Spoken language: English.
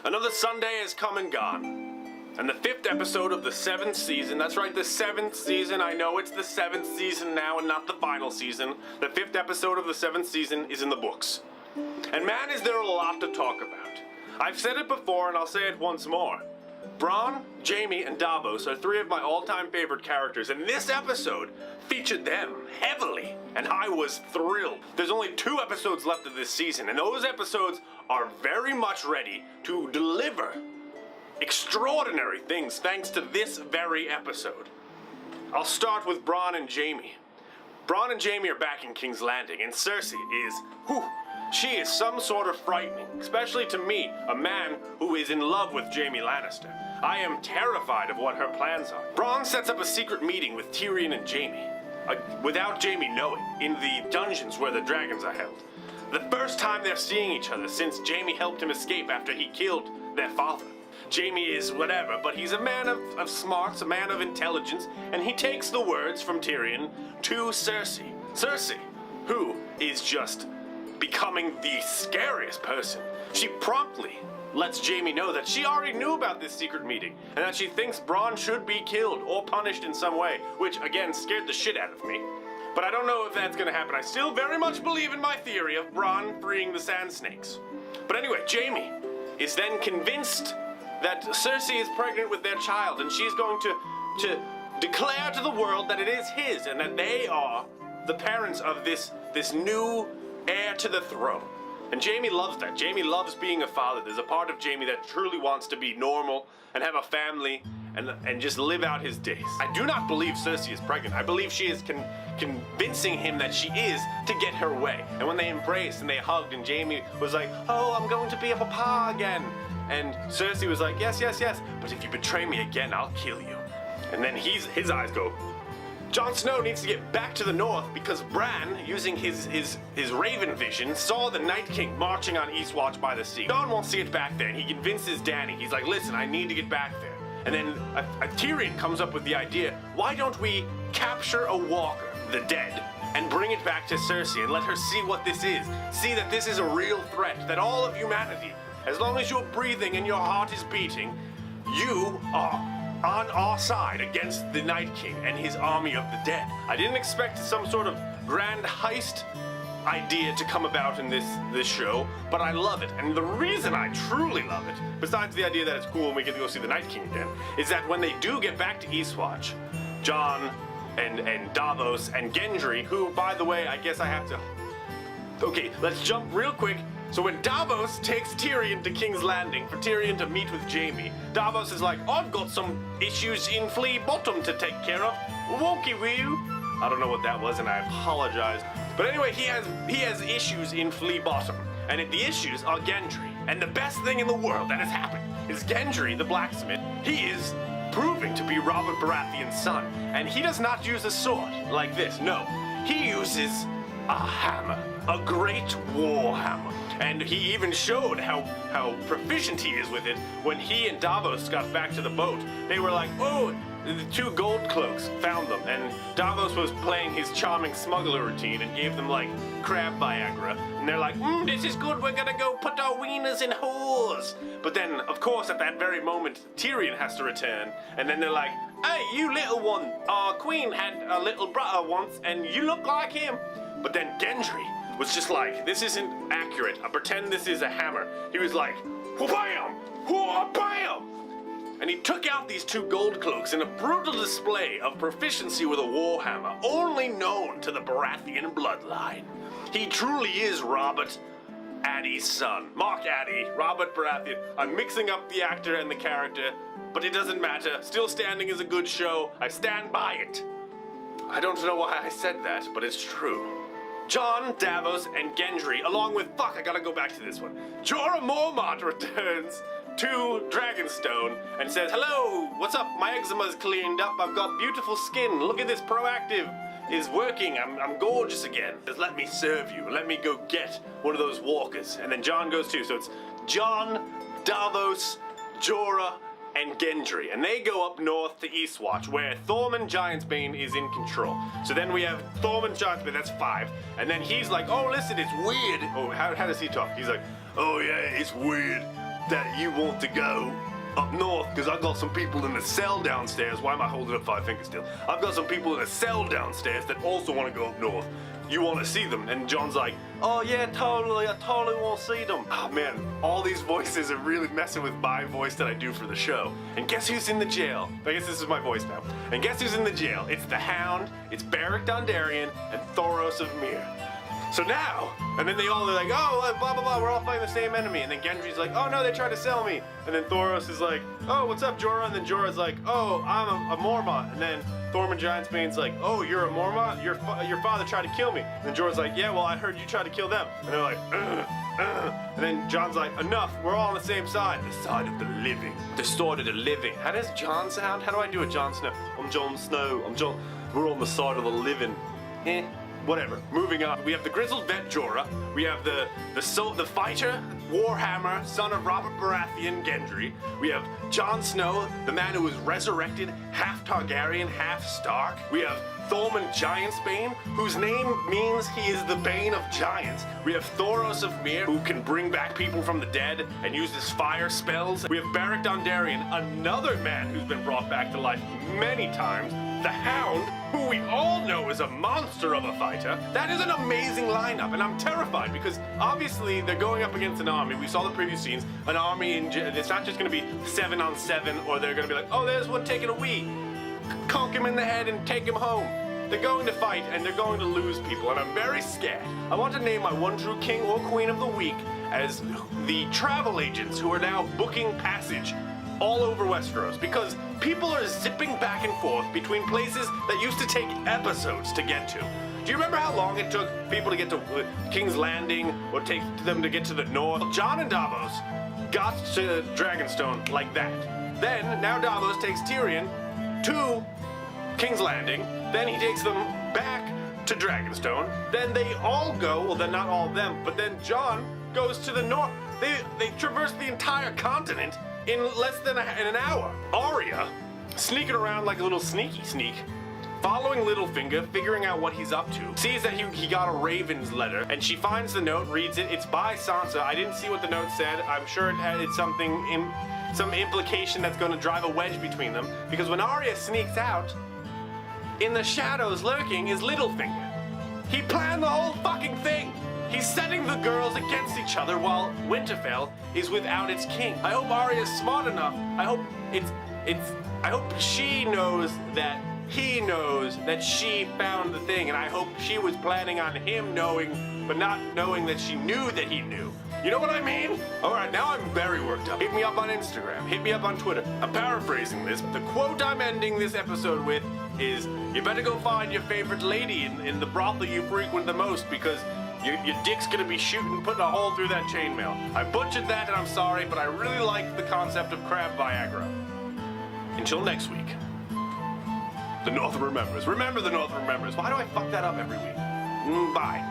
Another Sunday has come and gone. And the 5th episode of the 7th season, that's right, the 7th season, I know it's the 7th season now and not the final season. The 5th episode of the 7th season is in the books. And man, is there a lot to talk about. I've said it before and I'll say it once more. Bronn, Jaime, and Davos are 3 of my all-time favorite characters, and this episode featured them heavily, and I was thrilled. There's only 2 episodes left of this season, and those episodes are very much ready to deliver extraordinary things thanks to this very episode. I'll start with Bronn and Jaime. Bronn and Jaime are back in King's Landing, and Cersei she is some sort of frightening, especially to me, a man who is in love with Jaime Lannister. I am terrified of what her plans are. Bronn sets up a secret meeting with Tyrion and Jaime, without Jaime knowing, in the dungeons where the dragons are held. The first time they're seeing each other since Jaime helped him escape after he killed their father. Jaime is whatever, but he's a man of smarts, a man of intelligence, and he takes the words from Tyrion to Cersei. Cersei, who is just becoming the scariest person. She promptly lets Jaime know that she already knew about this secret meeting, and that she thinks Bronn should be killed or punished in some way, which again scared the shit out of me. But I don't know if that's gonna happen. I still very much believe in my theory of Bronn freeing the Sand Snakes. But anyway, Jaime is then convinced that Cersei is pregnant with their child, and she's going to declare to the world that it is his, and that they are the parents of this new heir to the throne. And Jaime loves that. Jaime loves being a father. There's a part of Jaime that truly wants to be normal and have a family and just live out his days. I do not believe Cersei is pregnant. I believe she is convincing him that she is to get her way. And when they embraced and they hugged and Jaime was like, oh, I'm going to be a papa again. And Cersei was like, yes, yes, yes, but if you betray me again, I'll kill you. And then his eyes go, Jon Snow needs to get back to the north because Bran, using his raven vision, saw the Night King marching on Eastwatch by the sea. Jon won't see it back there, and he convinces Dany. He's like, listen, I need to get back there. And then Tyrion comes up with the idea, why don't we capture a walker, the dead, and bring it back to Cersei and let her see what this is. See that this is a real threat, that all of humanity, as long as you're breathing and your heart is beating, you are on our side against the Night King and his army of the dead. I didn't expect some sort of grand heist idea to come about in this show, but I love it. And the reason I truly love it, besides the idea that it's cool and we get to go see the Night King again, is that when they do get back to Eastwatch, Jon and Davos and Gendry, who, by the way, I guess I have to... Okay, let's jump real quick. So when Davos takes Tyrion to King's Landing for Tyrion to meet with Jaime, Davos is like, I've got some issues in Flea Bottom to take care of. Wonky woo. I don't know what that was and I apologize. But anyway, he has issues in Flea Bottom. And the issues are Gendry. And the best thing in the world that has happened is Gendry, the blacksmith, he is proving to be Robert Baratheon's son. And he does not use a sword like this, no. He uses a hammer, a great war hammer. And he even showed how proficient he is with it when he and Davos got back to the boat. They were like, oh, the 2 gold cloaks found them. And Davos was playing his charming smuggler routine and gave them like crab Viagra. And they're like, this is good, we're gonna go put our wieners in whores. But then, of course, at that very moment, Tyrion has to return. And then they're like, hey, you little one, our queen had a little brother once and you look like him. But then Gendry was just like, this isn't accurate. I pretend this is a hammer. He was like, wha-bam! Wha-bam! And he took out these 2 gold cloaks in a brutal display of proficiency with a warhammer, only known to the Baratheon bloodline. He truly is Robert Addy's son. Mark Addy, Robert Baratheon. I'm mixing up the actor and the character, but it doesn't matter. Still Standing is a good show. I stand by it. I don't know why I said that, but it's true. Jon, Davos, and Gendry, along with, I gotta go back to this one. Jorah Mormont returns to Dragonstone and says, hello, what's up? My eczema's cleaned up. I've got beautiful skin. Look at this, proactive is working. I'm gorgeous again. Just let me serve you. Let me go get one of those walkers. And then Jon goes too. So it's Jon, Davos, Jorah, and Gendry, and they go up north to Eastwatch, where Tormund Giantsbane is in control. So then we have Tormund Giantsbane, that's 5, and then he's like, oh, listen, it's weird. Oh, how does he talk? He's like, oh yeah, it's weird. that you want to go up north, because I've got some people in the cell downstairs. Why am I holding up 5 fingers still? I've got some people in the cell downstairs that also want to go up north. You want to see them? And Jon's like, oh yeah, totally, I totally want to see them. Oh man, all these voices are really messing with my voice that I do for the show. And guess who's in the jail? I guess this is my voice now. And guess who's in the jail? It's the Hound, it's Beric Dondarrion, and Thoros of Myr. So now, and then they all are like, oh, blah, blah, blah, we're all fighting the same enemy. And then Gendry's like, oh no, they tried to sell me. And then Thoros is like, oh, what's up, Jorah? And then Jorah's like, oh, I'm a Mormont. And then Tormund Giantsbane's like, oh, you're a Mormont? Your father tried to kill me. And then Jorah's like, yeah, well, I heard you tried to kill them. And they're like, And then Jon's like, enough, we're all on the same side. The side of the living. The sword of the living. How does Jon sound? How do I do it, Jon Snow? I'm Jon Snow. We're on the side of the living. Whatever. Moving on. We have the grizzled vet Jorah. We have the fighter Warhammer, son of Robert Baratheon Gendry. We have Jon Snow, the man who was resurrected, half Targaryen, half Stark. We have Tormund Giantsbane, whose name means he is the bane of giants. We have Thoros of Myr, who can bring back people from the dead and uses fire spells. We have Beric Dondarrion, another man who's been brought back to life many times. The Hound, who we all know is a monster of a fighter. That is an amazing lineup, and I'm terrified because obviously they're going up against an army. We saw the previous scenes. An army, it's not just going to be 7-on-7, or they're going to be like, oh, there's one taking a wee. Conk him in the head and take him home. They're going to fight, and they're going to lose people, and I'm very scared. I want to name my one true king or queen of the week as the travel agents who are now booking passage all over Westeros, because people are zipping back and forth between places that used to take episodes to get to. Do you remember how long it took people to get to King's Landing, or take them to get to the north? Jon and Davos got to Dragonstone like that. Then, now Davos takes Tyrion to King's Landing, then he takes them back to Dragonstone, then they all go, well then not all of them, but then Jon goes to the north. They traverse the entire continent in less than an hour. Arya, sneaking around like a little sneaky sneak, following Littlefinger, figuring out what he's up to, sees that he got a Raven's letter, and she finds the note, reads it. It's by Sansa. I didn't see what the note said. I'm sure it's something, some implication that's going to drive a wedge between them, because when Arya sneaks out, in the shadows lurking is Littlefinger. He planned the whole fucking thing. He's setting the girls against each other while Winterfell is without its king. I hope Arya's smart enough. I hope I hope she knows that he knows that she found the thing, and I hope she was planning on him knowing, but not knowing that she knew that he knew. You know what I mean? Alright, now I'm very worked up. Hit me up on Instagram. Hit me up on Twitter. I'm paraphrasing this. The quote I'm ending this episode with is, you better go find your favorite lady in the brothel you frequent the most, because your dick's gonna be putting a hole through that chainmail. I butchered that and I'm sorry, but I really like the concept of crab Viagra. Until next week. The North remembers. Remember the North remembers. Why do I fuck that up every week? Bye.